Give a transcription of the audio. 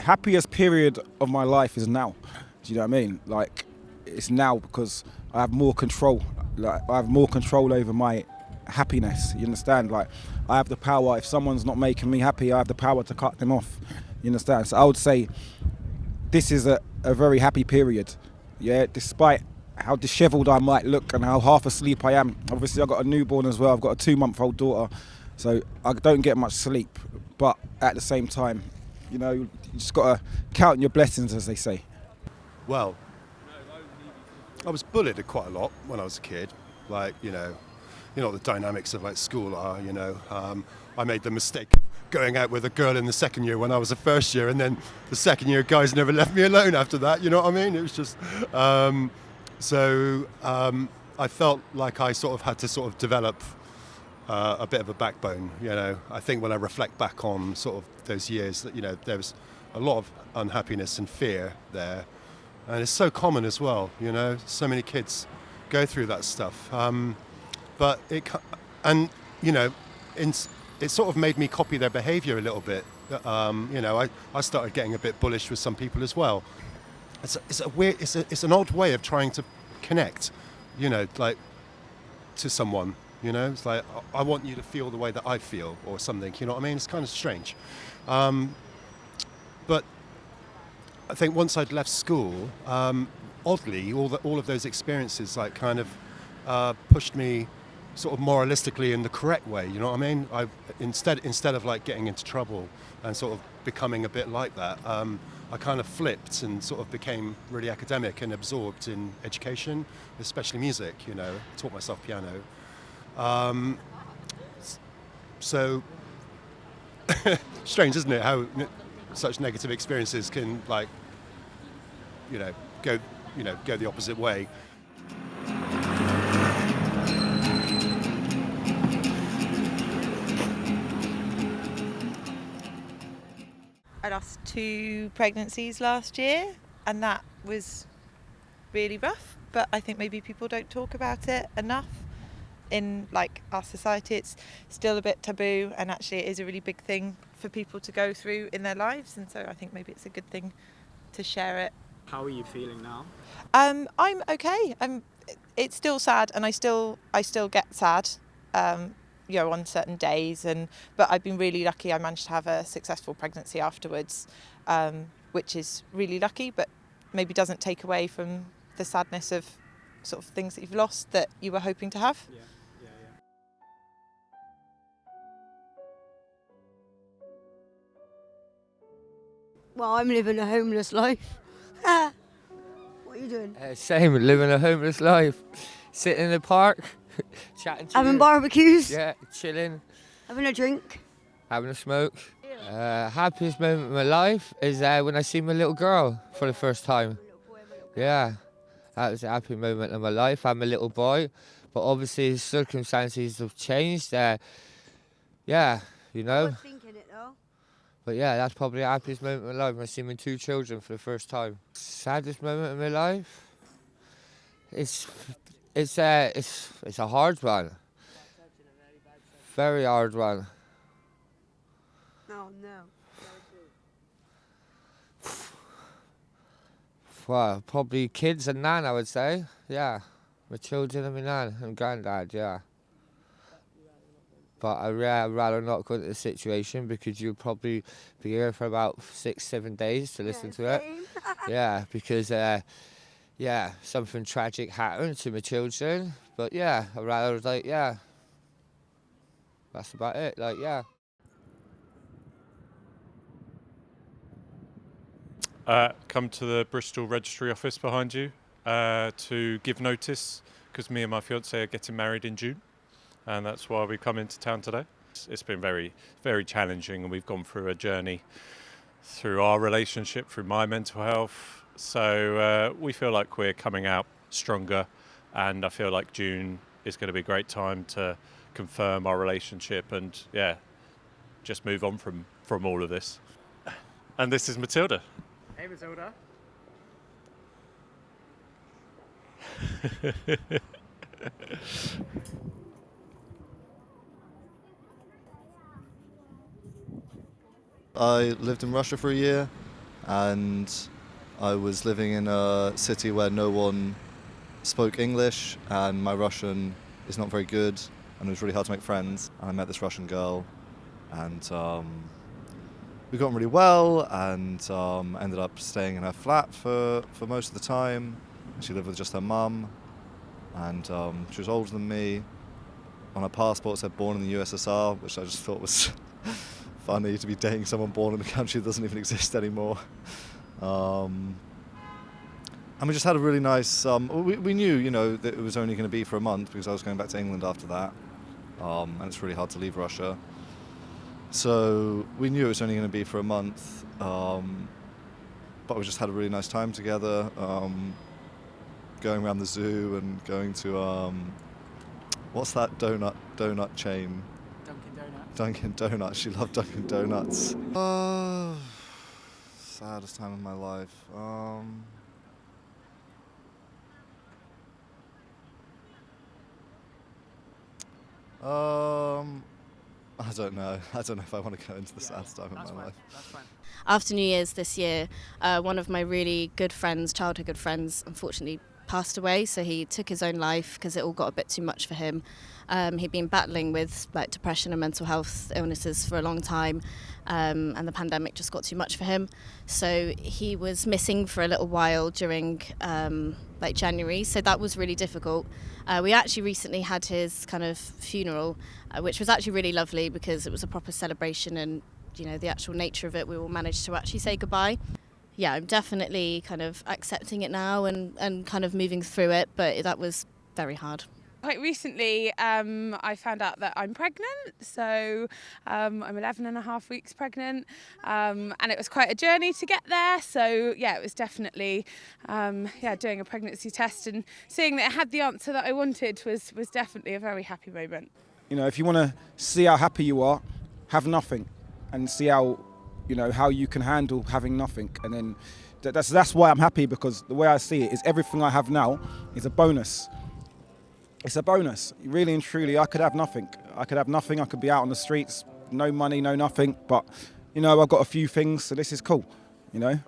happiest period of my life is now. Do you know what I mean? Like, it's now because I have more control. Like, I have more control over my happiness. You understand? Like, I have the power. If someone's not making me happy, I have the power to cut them off. You understand? So I would say this is a very happy period. Yeah, despite how dishevelled I might look and how half asleep I am. Obviously, I've got a newborn as well. I've got a 2-month-old daughter, so I don't get much sleep. But at the same time, you just got to count your blessings, as they say. Well, I was bullied quite a lot when I was a kid. Like, you know what the dynamics of like school are. I made the mistake of going out with a girl in the second year when I was a first year, and then the second year guys never left me alone after that. You know what I mean? It was just I felt like I sort of had to sort of develop a bit of a backbone. I think when I reflect back on sort of those years, that there was a lot of unhappiness and fear there, and it's so common as well. So many kids go through that stuff, but it sort of made me copy their behaviour a little bit. I started getting a bit bullish with some people as well. It's an odd way of trying to connect, like to someone. It's like, I want you to feel the way that I feel, or something. You know what I mean? It's kind of strange. But I think once I'd left school, oddly, all of those experiences like kind of pushed me sort of moralistically in the correct way. You know what I mean? Instead of like getting into trouble and sort of becoming a bit like that, I kind of flipped and sort of became really academic and absorbed in education, especially music. Taught myself piano. So strange, isn't it, how such negative experiences can go the opposite way. I lost 2 pregnancies last year, and that was really rough, but I think maybe people don't talk about it enough. In like our society, it's still a bit taboo, and actually it is a really big thing for people to go through in their lives, and so I think maybe it's a good thing to share it. How are you feeling now? I'm okay. It's still sad, and I still get sad on certain days, but I've been really lucky. I managed to have a successful pregnancy afterwards, which is really lucky, but maybe doesn't take away from the sadness of sort of things that you've lost that you were hoping to have. Yeah. Well, I'm living a homeless life. What are you doing? Same, living a homeless life. Sitting in the park, chatting to Having you. barbecues. Yeah, chilling. Having a drink. Having a smoke. Happiest moment of my life is when I see my little girl for the first time. Yeah, that was a happy moment of my life. I'm a little boy, but obviously his circumstances have changed. Yeah, I was thinking it though. But yeah, that's probably the happiest moment of my life, when I see my 2 children for the first time. Saddest moment of my life? It's a hard one. Very hard one. No. Well, probably kids and nan, I would say. Yeah, my children and my nan and granddad, yeah. But I'd rather not go into the situation, because you'll probably be here for about 6-7 days to listen to it. Yeah, because something tragic happened to my children. But yeah, I'd rather that's about it. Come to the Bristol registry office behind you to give notice, because me and my fiance are getting married in June. And that's why we come into town today. It's been very, very challenging, and we've gone through a journey through our relationship, through my mental health. So we feel like we're coming out stronger, and I feel like June is going to be a great time to confirm our relationship and, just move on from all of this. And this is Matilda. Hey, Matilda. I lived in Russia for a year, and I was living in a city where no one spoke English, and my Russian is not very good, and it was really hard to make friends. And I met this Russian girl, and we got on really well, and ended up staying in her flat for most of the time. She lived with just her mum, and she was older than me. On her passport it said born in the USSR, which I just thought was funny to be dating someone born in a country that doesn't even exist anymore. And we just had a really nice, we knew, you know, that it was only going to be for a month because I was going back to England after that, and it's really hard to leave Russia. So we knew it was only going to be for a month, but we just had a really nice time together, going around the zoo and going to, what's that donut chain? Dunkin' Donuts. Dunkin' Donuts. She loved Dunkin' Donuts. Saddest time of my life. I don't know. I don't know if I want to go into the saddest time of my life. That's fine. After New Year's this year, one of my really good friends, childhood good friends, unfortunately passed away. So he took his own life because it all got a bit too much for him. He'd been battling with like depression and mental health illnesses for a long time, and the pandemic just got too much for him. So he was missing for a little while during like January. So that was really difficult. We actually recently had his kind of funeral, which was actually really lovely because it was a proper celebration, and you know the actual nature of it, we all managed to actually say goodbye. Yeah, I'm definitely kind of accepting it now and kind of moving through it, but that was very hard. Quite recently, I found out that I'm pregnant, so I'm 11 and a half weeks pregnant, and it was quite a journey to get there. So yeah, it was definitely, doing a pregnancy test and seeing that it had the answer that I wanted was definitely a very happy moment. You know, if you want to see how happy you are, have nothing, and see how, you know, how you can handle having nothing. And then that's why I'm happy, because the way I see it is everything I have now is a bonus. It's a bonus, really and truly. I could have nothing. I could be out on the streets, no money, no nothing. But, you know, I've got a few things, so this is cool, you know.